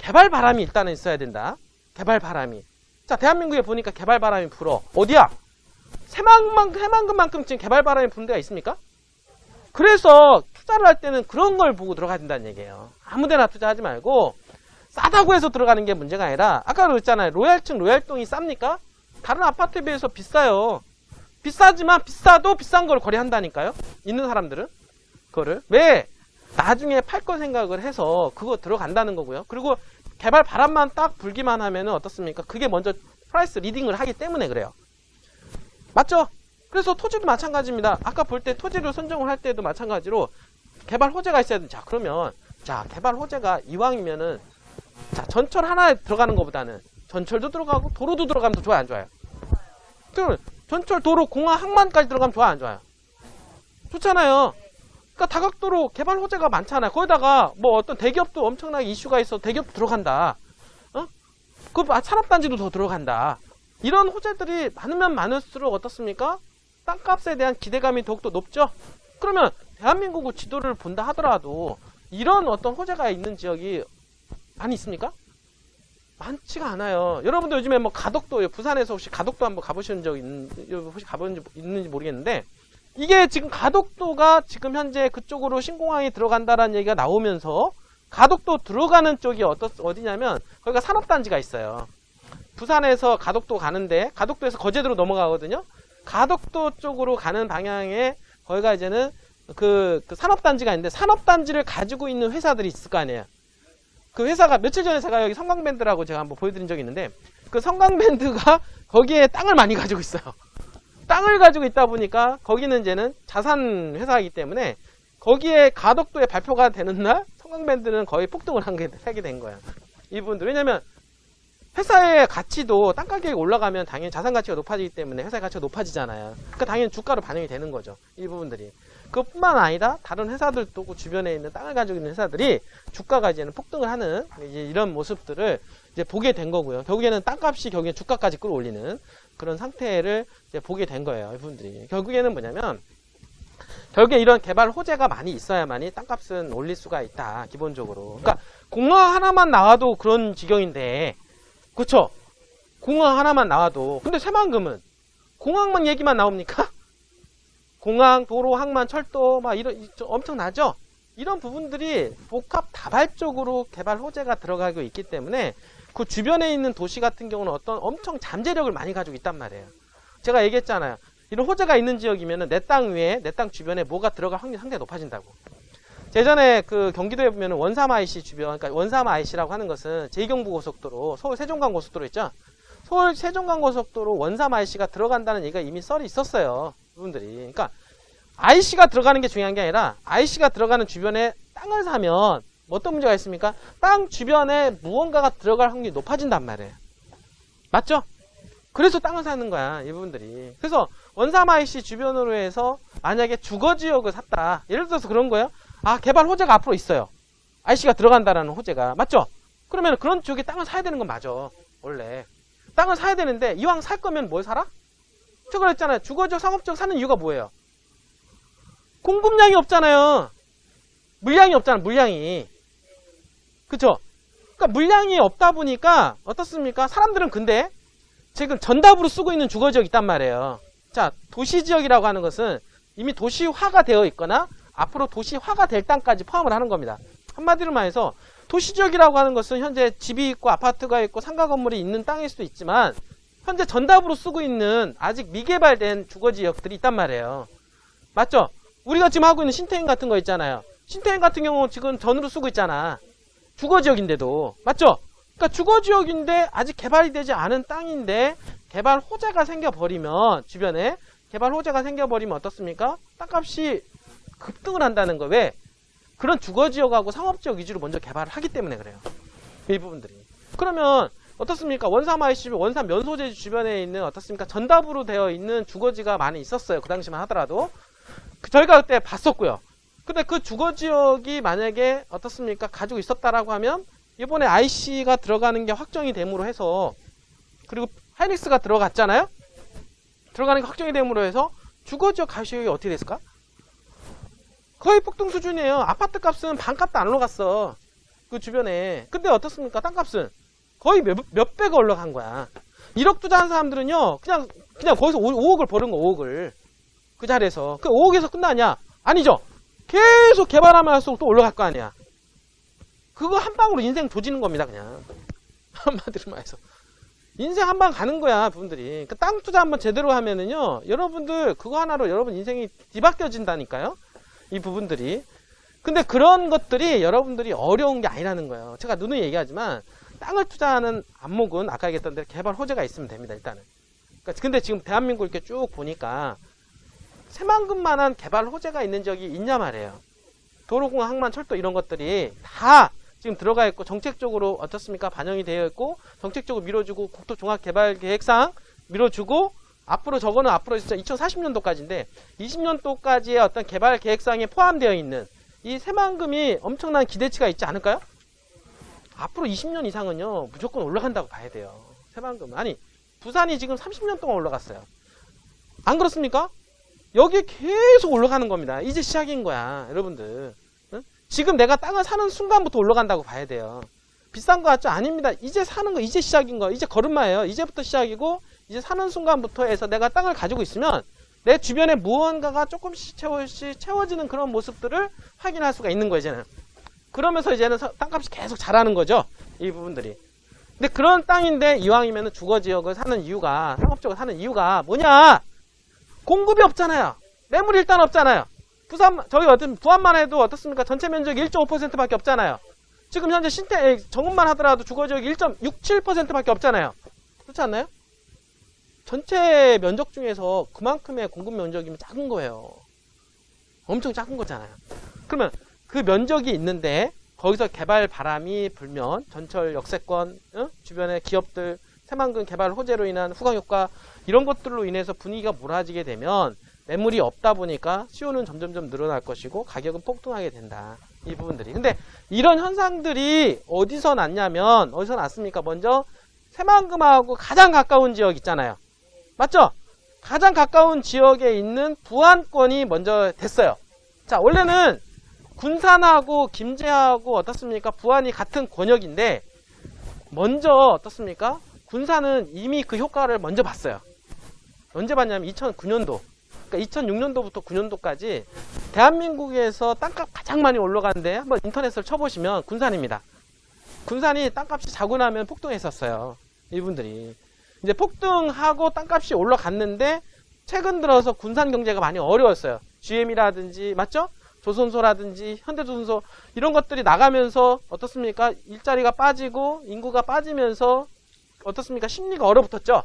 개발 바람이 일단은 있어야 된다. 개발 바람이. 자, 대한민국에 보니까 개발 바람이 불어. 어디야? 새만금만큼 지금 개발 바람이 부는 데가 있습니까? 그래서 투자를 할 때는 그런 걸 보고 들어가야 된다는 얘기예요. 아무데나 투자하지 말고 싸다고 해서 들어가는 게 문제가 아니라 아까 그랬잖아요. 로얄층, 로얄동이 쌉니까? 다른 아파트에 비해서 비싸요. 비싸지만 비싸도 비싼 걸 거래한다니까요. 있는 사람들은. 그거를. 왜? 나중에 팔 거 생각을 해서 그거 들어간다는 거고요. 그리고 개발 바람만 딱 불기만 하면은 어떻습니까? 그게 먼저 프라이스 리딩을 하기 때문에 그래요. 맞죠? 그래서 토지도 마찬가지입니다. 아까 볼 때 토지를 선정을 할 때도 마찬가지로 개발 호재가 있어야 돼. 자, 그러면 자, 개발 호재가 이왕이면은 자, 전철 하나에 들어가는 것보다는 전철도 들어가고 도로도 들어가면 더 좋아요, 안 좋아요? 전철, 도로, 공항, 항만까지 들어가면 좋아요, 안 좋아요? 좋잖아요. 그러니까 다각도로 개발 호재가 많잖아요. 거기다가 뭐 어떤 대기업도 엄청나게 이슈가 있어 대기업도 들어간다. 그 산업단지도 더 들어간다. 이런 호재들이 많으면 많을수록 어떻습니까? 땅값에 대한 기대감이 더욱더 높죠? 그러면 대한민국 지도를 본다 하더라도 이런 어떤 호재가 있는 지역이 많이 있습니까? 많지가 않아요. 여러분들 요즘에 뭐 가덕도, 부산에서 혹시 가덕도 한번 가보신 적 혹시 가본 적 있는지 모르겠는데 이게 지금 가덕도가 지금 현재 그쪽으로 신공항이 들어간다라는 얘기가 나오면서 가덕도 들어가는 쪽이 어디냐면 거기가 산업단지가 있어요. 부산에서 가덕도 가는데 가덕도에서 거제도로 넘어가거든요. 가덕도 쪽으로 가는 방향에 거기가 이제는 그 산업단지가 있는데 산업단지를 가지고 있는 회사들이 있을 거 아니에요. 그 회사가 며칠 전에 제가 여기 성광밴드라고 제가 한번 보여드린 적이 있는데 그 성광밴드가 거기에 땅을 많이 가지고 있어요. 땅을 가지고 있다 보니까 거기는 이제는 자산 회사이기 때문에 거기에 가덕도에 발표가 되는 날 성광밴드는 거의 폭등을 하게 된 거예요. 이분들. 왜냐면 회사의 가치도 땅 가격이 올라가면 당연히 자산 가치가 높아지기 때문에 회사의 가치가 높아지잖아요. 그러니까 당연히 주가로 반영이 되는 거죠. 이 부분들이. 그뿐만 아니라 다른 회사들도 그 주변에 있는 땅을 가지고 있는 회사들이 주가가 이제는 폭등을 하는 이제 이런 모습들을 이제 보게 된 거고요. 결국에는 땅값이 결국엔 주가까지 끌어올리는 그런 상태를 이제 보게 된 거예요. 이분들이. 결국에는 뭐냐면 결국에 이런 개발 호재가 많이 있어야만이 땅값은 올릴 수가 있다. 기본적으로. 그러니까 공항 하나만 나와도 그런 지경인데 그쵸? 공항 하나만 나와도 근데 새만금은 공항만 얘기만 나옵니까? 공항, 도로, 항만, 철도 막 이런 엄청나죠? 이런 부분들이 복합 다발적으로 개발 호재가 들어가고 있기 때문에 그 주변에 있는 도시 같은 경우는 어떤 엄청 잠재력을 많이 가지고 있단 말이에요. 제가 얘기했잖아요. 이런 호재가 있는 지역이면 내 땅 위에, 내 땅 주변에 뭐가 들어갈 확률이 상당히 높아진다고. 예전에 그 경기도에 보면 원삼 IC 주변, 그러니까 원삼 IC라고 하는 것은 제2경부고속도로, 서울 세종간 고속도로 있죠? 서울 세종간 고속도로 원삼 IC가 들어간다는 얘기가 이미 썰이 있었어요. 부분들이. 그러니까 IC가 들어가는 게 중요한 게 아니라 IC가 들어가는 주변에 땅을 사면 어떤 문제가 있습니까? 땅 주변에 무언가가 들어갈 확률이 높아진단 말이에요. 맞죠? 그래서 땅을 사는 거야, 이 부분들이. 그래서 원삼 IC 주변으로 해서 만약에 주거지역을 샀다. 예를 들어서 그런 거예요. 아, 개발 호재가 앞으로 있어요. IC가 들어간다라는 호재가. 맞죠? 그러면 그런 지역에 땅을 사야 되는 건 맞아. 원래. 땅을 사야 되는데 이왕 살 거면 뭘 사라? 제가 그랬잖아요. 주거지역, 상업지역 사는 이유가 뭐예요? 공급량이 없잖아요. 물량이 없잖아, 물량이. 그쵸? 그러니까 물량이 없다 보니까 어떻습니까? 사람들은 근데 지금 전답으로 쓰고 있는 주거지역이 있단 말이에요. 자, 도시지역이라고 하는 것은 이미 도시화가 되어 있거나 앞으로 도시화가 될 땅까지 포함을 하는 겁니다. 한마디로 말해서 도시지역이라고 하는 것은 현재 집이 있고 아파트가 있고 상가 건물이 있는 땅일 수도 있지만 현재 전답으로 쓰고 있는 아직 미개발된 주거지역들이 있단 말이에요. 맞죠? 우리가 지금 하고 있는 신태인 같은 거 있잖아요. 신태인 같은 경우 지금 전으로 쓰고 있잖아. 주거지역인데도. 맞죠? 그러니까 주거지역인데 아직 개발이 되지 않은 땅인데 개발 호재가 생겨버리면 주변에 개발 호재가 생겨버리면 어떻습니까? 땅값이 급등을 한다는 거. 왜? 그런 주거지역하고 상업지역 위주로 먼저 개발을 하기 때문에 그래요. 이 부분들이. 그러면 어떻습니까? 원삼 IC, 원삼 면소재 주변에 있는 어떻습니까? 전답으로 되어 있는 주거지가 많이 있었어요. 그 당시만 하더라도. 저희가 그때 봤었고요. 근데 그 주거지역이 만약에 어떻습니까? 가지고 있었다라고 하면 이번에 IC가 들어가는 게 확정이 됨으로 해서 그리고 하이닉스가 들어갔잖아요? 들어가는 게 확정이 됨으로 해서 주거지역 가격이 어떻게 됐을까? 거의 폭등 수준이에요. 아파트 값은 반값도 안 올라갔어. 그 주변에. 근데 어떻습니까? 땅값은 거의 몇 배가 올라간 거야. 1억 투자한 사람들은요, 그냥 거기서 5억을 버는 거, 5억을. 그 자리에서. 그 5억에서 끝나냐? 아니죠. 계속 개발하면 할수록 또 올라갈 거 아니야. 그거 한 방으로 인생 조지는 겁니다, 그냥. 한마디로 말해서. 인생 한 방 가는 거야, 분들이. 그러니까 땅 투자 한번 제대로 하면은요, 여러분들, 그거 하나로 여러분 인생이 뒤바뀌어진다니까요? 이 부분들이. 근데 그런 것들이 여러분들이 어려운 게 아니라는 거예요. 제가 누누이 얘기하지만, 땅을 투자하는 안목은 아까 얘기했던 대로 개발 호재가 있으면 됩니다, 일단은. 그러니까 근데 지금 대한민국 이렇게 쭉 보니까, 새만금만한 개발 호재가 있는 지역이 있냐 말이에요. 도로공항, 항만, 철도 이런 것들이 다 지금 들어가 있고 정책적으로 어떻습니까? 반영이 되어 있고 정책적으로 밀어주고 국토종합개발계획상 밀어주고 앞으로 저거는 앞으로 진짜 2040년도까지인데 20년도까지의 어떤 개발 계획상에 포함되어 있는 이 새만금이 엄청난 기대치가 있지 않을까요? 앞으로 20년 이상은요 무조건 올라간다고 봐야 돼요. 새만금. 아니 부산이 지금 30년 동안 올라갔어요. 안 그렇습니까? 여기 계속 올라가는 겁니다. 이제 시작인 거야, 여러분들. 응? 지금 내가 땅을 사는 순간부터 올라간다고 봐야 돼요. 비싼 거 같죠? 아닙니다. 이제 사는 거, 이제 시작인 거, 이제 걸음마예요. 이제부터 시작이고, 이제 사는 순간부터 해서 내가 땅을 가지고 있으면 내 주변에 무언가가 조금씩 채워지는 그런 모습들을 확인할 수가 있는 거예요, 이제는. 그러면서 이제는 땅값이 계속 자라는 거죠. 이 부분들이. 근데 그런 땅인데 이왕이면 주거지역을 사는 이유가, 상업적으로 사는 이유가 뭐냐? 공급이 없잖아요. 매물이 일단 없잖아요. 부안만 해도 어떻습니까? 전체 면적이 1.5%밖에 없잖아요. 지금 현재 정읍만 하더라도 주거지역이 1.67%밖에 없잖아요. 그렇지 않나요? 전체 면적 중에서 그만큼의 공급 면적이면 작은 거예요. 엄청 작은 거잖아요. 그러면 그 면적이 있는데 거기서 개발 바람이 불면 전철 역세권, 주변의 기업들, 새만금 개발 호재로 인한 후광효과 이런 것들로 인해서 분위기가 몰아지게 되면 매물이 없다 보니까 수요는 점점점 늘어날 것이고 가격은 폭등하게 된다. 이 부분들이. 근데 이런 현상들이 어디서 났냐면 어디서 났습니까? 먼저 새만금하고 가장 가까운 지역 있잖아요. 맞죠? 가장 가까운 지역에 있는 부안권이 먼저 됐어요. 자, 원래는 군산하고 김제하고 어떻습니까? 부안이 같은 권역인데 먼저 어떻습니까? 군산은 이미 그 효과를 먼저 봤어요. 언제 봤냐면 2009년도. 그러니까 2006년도부터 9년도까지 대한민국에서 땅값 가장 많이 올라가는데 한번 인터넷을 쳐보시면 군산입니다. 군산이 땅값이 자고 나면 폭등했었어요. 이분들이. 이제 폭등하고 땅값이 올라갔는데 최근 들어서 군산 경제가 많이 어려웠어요. GM이라든지 맞죠? 조선소라든지 현대조선소 이런 것들이 나가면서 어떻습니까? 일자리가 빠지고 인구가 빠지면서 어떻습니까? 심리가 얼어붙었죠.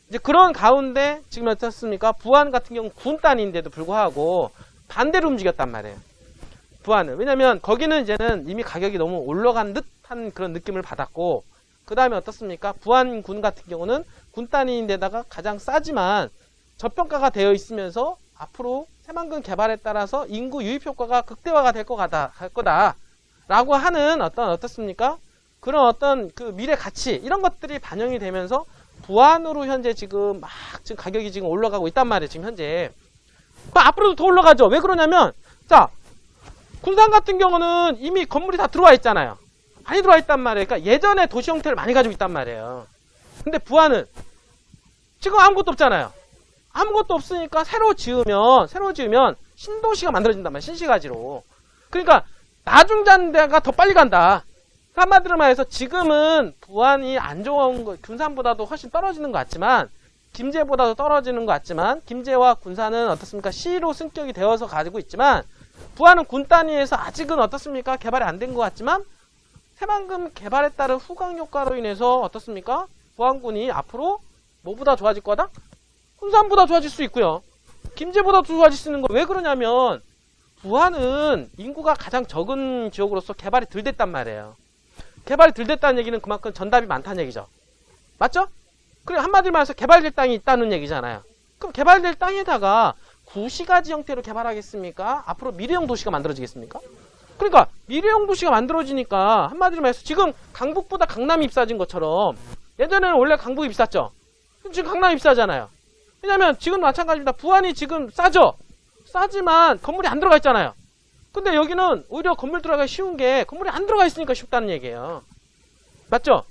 이제 그런 가운데 지금 어떻습니까? 부안 같은 경우 군단인데도 불구하고 반대로 움직였단 말이에요. 부안은. 왜냐면 거기는 이제는 이미 가격이 너무 올라간 듯한 그런 느낌을 받았고 그 다음에 어떻습니까? 부안군 같은 경우는 군단인데다가 가장 싸지만 저평가가 되어 있으면서 앞으로 새만금 개발에 따라서 인구 유입 효과가 극대화가 될 거다 라고 하는 어떻습니까? 그런 어떤 그 미래 가치 이런 것들이 반영이 되면서 부안으로 현재 지금 지금 가격이 지금 올라가고 있단 말이에요. 지금 현재 앞으로도 더 올라가죠. 왜 그러냐면 자 군산 같은 경우는 이미 건물이 다 들어와 있잖아요. 많이 들어와 있단 말이에요. 그러니까 예전에 도시 형태를 많이 가지고 있단 말이에요. 근데 부안은 지금 아무것도 없잖아요. 아무것도 없으니까 새로 지으면 신도시가 만들어진단 말이에요. 신시가지로. 그러니까 나중잔대가 더 빨리 간다. 한마디로 말해서 지금은 부안이 안 좋은 거, 군산보다도 훨씬 떨어지는 것 같지만 김제보다도 떨어지는 것 같지만 김제와 군산은 어떻습니까? 시로 승격이 되어서 가지고 있지만 부안은 군 단위에서 아직은 어떻습니까? 개발이 안 된 것 같지만 새만금 개발에 따른 후광 효과로 인해서 어떻습니까? 부안군이 앞으로 뭐보다 좋아질 거다? 군산보다 좋아질 수 있고요. 김제보다 좋아질 수 있는 거 왜 그러냐면 부안은 인구가 가장 적은 지역으로서 개발이 덜 됐단 말이에요. 개발이 덜 됐다는 얘기는 그만큼 전답이 많다는 얘기죠. 맞죠? 그리고 한마디로 말해서 개발될 땅이 있다는 얘기잖아요. 그럼 개발될 땅에다가 구시가지 형태로 개발하겠습니까? 앞으로 미래형 도시가 만들어지겠습니까? 그러니까 미래형 도시가 만들어지니까 한마디로 말해서 지금 강북보다 강남이 비싸진 것처럼 예전에는 원래 강북이 비쌌죠. 지금 강남이 비싸잖아요. 왜냐면 지금 마찬가지입니다. 부안이 지금 싸죠? 싸지만 건물이 안 들어가 있잖아요. 근데 여기는 오히려 건물 들어가기 쉬운 게 건물이 안 들어가 있으니까 쉽다는 얘기예요. 맞죠?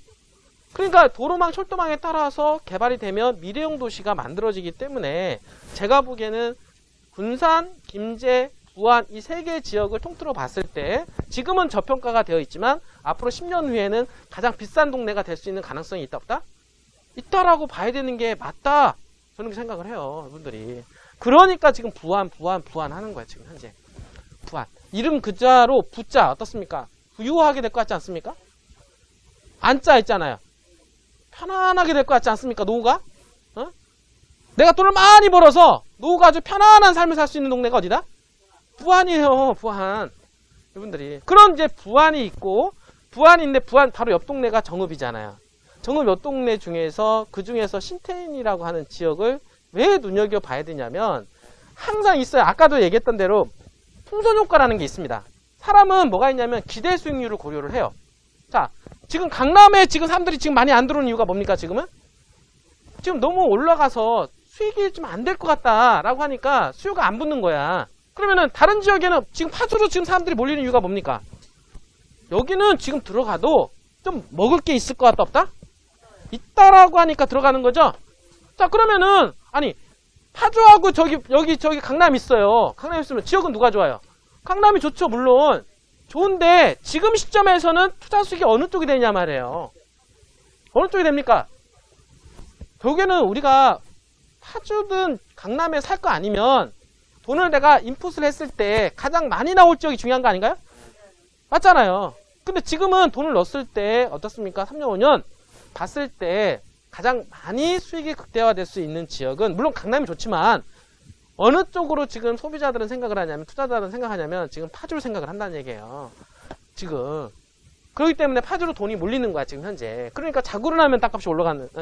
그러니까 도로망, 철도망에 따라서 개발이 되면 미래형 도시가 만들어지기 때문에 제가 보기에는 군산, 김제, 부안 이 세 개 지역을 통틀어 봤을 때 지금은 저평가가 되어 있지만 앞으로 10년 후에는 가장 비싼 동네가 될 수 있는 가능성이 있다 없다? 있다라고 봐야 되는 게 맞다. 저는 그렇게 생각을 해요. 이분들이. 그러니까 지금 부안 하는 거야. 지금 현재. 부안. 이름 그자로 부자 어떻습니까? 부유하게 될 것 같지 않습니까? 안자 있잖아요. 편안하게 될 것 같지 않습니까? 노후가? 어? 내가 돈을 많이 벌어서 노후가 아주 편안한 삶을 살 수 있는 동네가 어디다? 부안이에요. 부안. 이분들이. 그런 이제 부안이 있고 부안이 있는데 부안 바로 옆 동네가 정읍이잖아요. 정읍 옆 동네 중에서 그 중에서 신태인이라고 하는 지역을 왜 눈여겨봐야 되냐면 항상 있어요. 아까도 얘기했던 대로 풍선효과라는 게 있습니다. 사람은 뭐가 있냐면 기대 수익률을 고려를 해요. 자, 지금 강남에 지금 사람들이 지금 많이 안 들어오는 이유가 뭡니까 지금은? 지금 너무 올라가서 수익이 좀 안 될 것 같다라고 하니까 수요가 안 붙는 거야. 그러면은 다른 지역에는 지금 파주로 지금 사람들이 몰리는 이유가 뭡니까? 여기는 지금 들어가도 좀 먹을 게 있을 것 같다 없다? 있다라고 하니까 들어가는 거죠. 자, 그러면은 아니 파주하고 여기 강남 있어요. 강남 있으면 지역은 누가 좋아요? 강남이 좋죠. 물론 좋은데 지금 시점에서는 투자 수익이 어느 쪽이 되냐 말이에요. 어느 쪽이 됩니까? 결국에는 우리가 파주든 강남에 살 거 아니면 돈을 내가 인풋을 했을 때 가장 많이 나올 지역이 중요한 거 아닌가요? 맞잖아요. 근데 지금은 돈을 넣었을 때 어떻습니까? 3년, 5년 봤을 때 가장 많이 수익이 극대화될 수 있는 지역은 물론 강남이 좋지만 어느 쪽으로 지금 소비자들은 생각을 하냐면 투자자들은 생각하냐면 지금 파주를 생각을 한다는 얘기예요. 지금. 그렇기 때문에 파주로 돈이 몰리는 거야 지금 현재. 그러니까 자구를 하면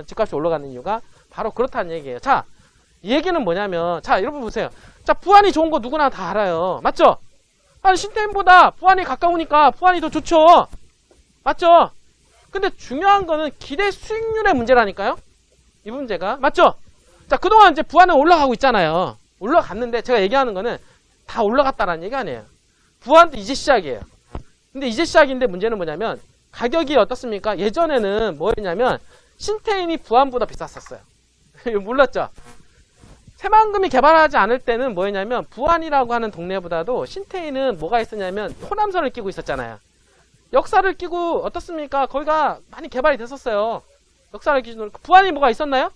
집값이 올라가는 이유가 바로 그렇다는 얘기예요. 자, 이 얘기는 뭐냐면 자 여러분 보세요. 자, 부안이 좋은 거 누구나 다 알아요. 맞죠? 아니 신태인보다 부안이 가까우니까 부안이 더 좋죠. 맞죠? 근데 중요한 거는 기대 수익률의 문제라니까요. 이 문제가. 맞죠? 자, 그동안 이제 부안은 올라가고 있잖아요. 올라갔는데 제가 얘기하는 거는 다 올라갔다라는 얘기 아니에요. 부안도 이제 시작이에요. 근데 이제 시작인데 문제는 뭐냐면 가격이 어떻습니까? 예전에는 뭐였냐면 신태인이 부안보다 비쌌었어요. 몰랐죠? 새만금이 개발하지 않을 때는 뭐였냐면 부안이라고 하는 동네보다도 신태인은 뭐가 있었냐면 호남선을 끼고 있었잖아요. 역사를 끼고 어떻습니까? 거기가 많이 개발이 됐었어요. 역사를 기준으로. 부안이 뭐가 있었나요?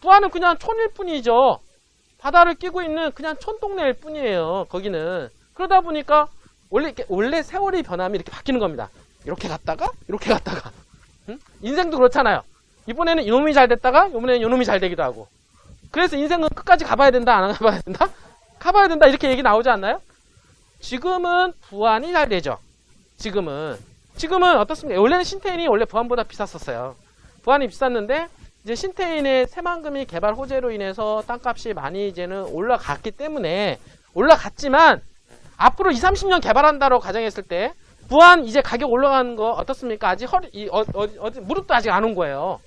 부안은 그냥 촌일 뿐이죠. 바다를 끼고 있는 그냥 촌동네일 뿐이에요. 거기는. 그러다 보니까 원래 세월이 변하면 이렇게 바뀌는 겁니다. 이렇게 갔다가 이렇게 갔다가. 응? 인생도 그렇잖아요. 이번에는 이놈이 잘 됐다가 이번에는 이놈이 잘 되기도 하고. 그래서 인생은 끝까지 가봐야 된다 안 가봐야 된다? 가봐야 된다 이렇게 얘기 나오지 않나요? 지금은 부안이 잘 되죠. 지금은 어떻습니까? 원래는 신태인이 원래 부안보다 비쌌었어요. 부안이 비쌌는데 이제 신태인의 새만금이 개발 호재로 인해서 땅값이 많이 이제는 올라갔기 때문에 올라갔지만 앞으로 20, 30년 개발한다고 가정했을 때 부안 이제 가격 올라가는 거 어떻습니까? 아직 무릎도 아직 안 온 거예요.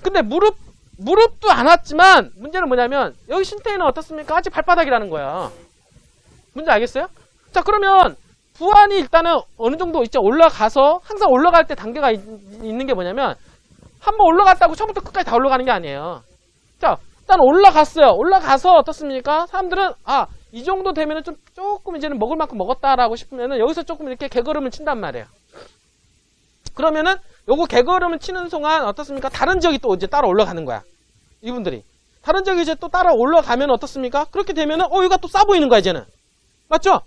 근데 무릎도 안 왔지만 문제는 뭐냐면 여기 신태인은 어떻습니까? 아직 발바닥이라는 거야. 문제 알겠어요? 자, 그러면 부안이 일단은 어느 정도 이제 올라가서 항상 올라갈 때 단계가 있는 게 뭐냐면 한번 올라갔다고 처음부터 끝까지 다 올라가는 게 아니에요. 자, 일단 올라갔어요. 올라가서 어떻습니까? 사람들은 이 정도 되면은 조금 이제는 먹을 만큼 먹었다라고 싶으면은 여기서 조금 이렇게 개걸음을 친단 말이에요. 그러면은 요거 개걸음을 치는 동안 어떻습니까? 다른 지역이 또 이제 따라 올라가는 거야. 이분들이. 다른 지역이 이제 또 따라 올라가면 어떻습니까? 그렇게 되면은 여기가 또 싸 보이는 거야, 이제는. 맞죠?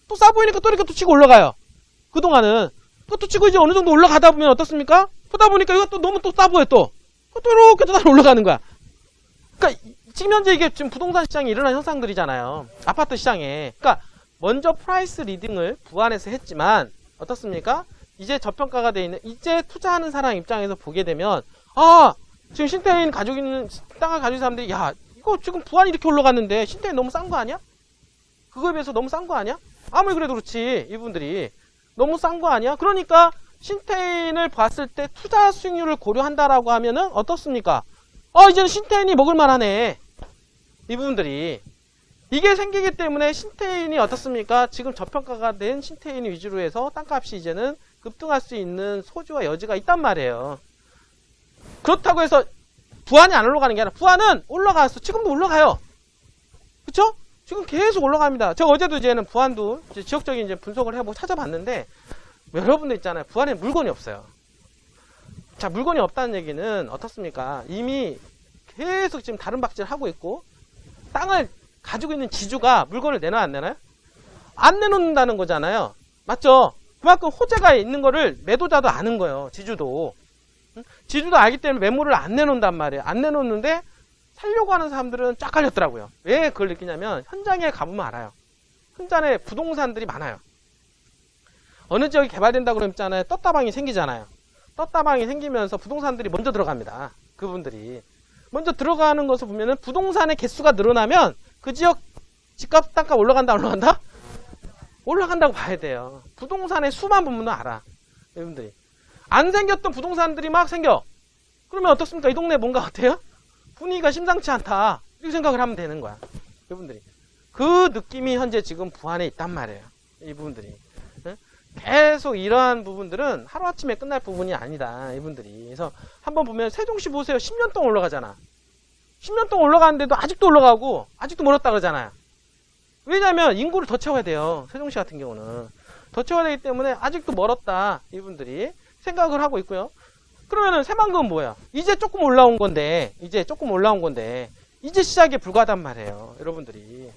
또 싸 보이니까 또 이렇게 또 치고 올라가요. 그동안은. 또 치고 이제 어느 정도 올라가다 보면 어떻습니까? 보다 보니까 이거 또 너무 또 싸 보여, 또. 또 이렇게 또 따라 올라가는 거야. 그러니까 지금 현재 이게 지금 부동산 시장에 일어난 현상들이잖아요. 아파트 시장에. 그러니까 먼저 프라이스 리딩을 부안에서 했지만 어떻습니까? 이제 저평가가 돼 있는 이제 투자하는 사람 입장에서 보게 되면 지금 신태인 가지고 있는 땅을 가지고 있는 사람들이 야 이거 지금 부안이 이렇게 올라갔는데 신태인 너무 싼 거 아니야? 그거에 비해서 너무 싼 거 아니야? 아무리 그래도 그렇지 이분들이 너무 싼 거 아니야? 그러니까 신태인을 봤을 때 투자 수익률을 고려한다라고 하면은 어떻습니까? 이제는 신태인이 먹을 만하네. 이 부분들이 이게 생기기 때문에 신태인이 어떻습니까? 지금 저평가가 된 신태인 위주로 해서 땅값이 이제는 급등할 수 있는 소지와 여지가 있단 말이에요. 그렇다고 해서 부안이 안 올라가는 게 아니라 부안은 올라가서 지금도 올라가요. 그쵸? 지금 계속 올라갑니다. 제가 어제도 이제는 부안도 이제 지역적인 이제 분석을 해보고 찾아봤는데 여러분들 있잖아요. 부안에 물건이 없어요. 자, 물건이 없다는 얘기는 어떻습니까? 이미 계속 지금 다른 박질을 하고 있고 땅을 가지고 있는 지주가 물건을 내놔 안 내나요? 안 내놓는다는 거잖아요. 맞죠? 그만큼 호재가 있는 거를 매도자도 아는 거예요. 지주도. 지주도 알기 때문에 매물을 안 내놓는단 말이에요. 안 내놓는데 살려고 하는 사람들은 쫙 갈렸더라고요. 왜 그걸 느끼냐면 현장에 가보면 알아요. 현장에 부동산들이 많아요. 어느 지역이 개발된다고 그러잖아요. 떴다방이 생기잖아요. 떴다방이 생기면서 부동산들이 먼저 들어갑니다. 그분들이. 먼저 들어가는 것을 보면은 부동산의 개수가 늘어나면 그 지역 집값 땅값 올라간다 안 올라간다? 올라간다고 봐야 돼요. 부동산의 수만 보면 알아. 여러분들이. 안 생겼던 부동산들이 막 생겨. 그러면 어떻습니까? 이 동네 뭔가 어때요? 분위기가 심상치 않다. 이렇게 생각을 하면 되는 거야. 여러분들이. 그 느낌이 현재 지금 부안에 있단 말이에요. 이 부분들이. 계속 이러한 부분들은 하루아침에 끝날 부분이 아니다. 이분들이. 그래서 한번 보면 세종시 보세요. 10년 동안 올라가잖아. 10년 동안 올라가는데도 아직도 올라가고 아직도 멀었다 그러잖아요. 왜냐하면 인구를 더 채워야 돼요. 세종시 같은 경우는. 더 채워야 되기 때문에 아직도 멀었다. 이분들이 생각을 하고 있고요. 그러면은 새만금은 뭐야? 이제 조금 올라온 건데 이제 시작에 불과하단 말이에요. 여러분들이.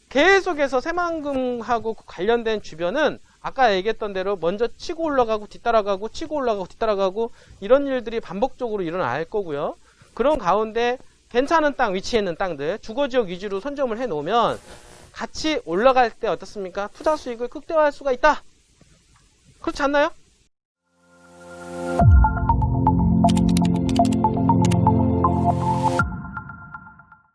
계속해서 새만금하고 관련된 주변은 아까 얘기했던 대로 먼저 치고 올라가고 뒤따라가고 치고 올라가고 뒤따라가고 이런 일들이 반복적으로 일어날 거고요. 그런 가운데 괜찮은 땅, 위치에 있는 땅들 주거지역 위주로 선점을 해 놓으면 같이 올라갈 때 어떻습니까? 투자 수익을 극대화할 수가 있다. 그렇지 않나요?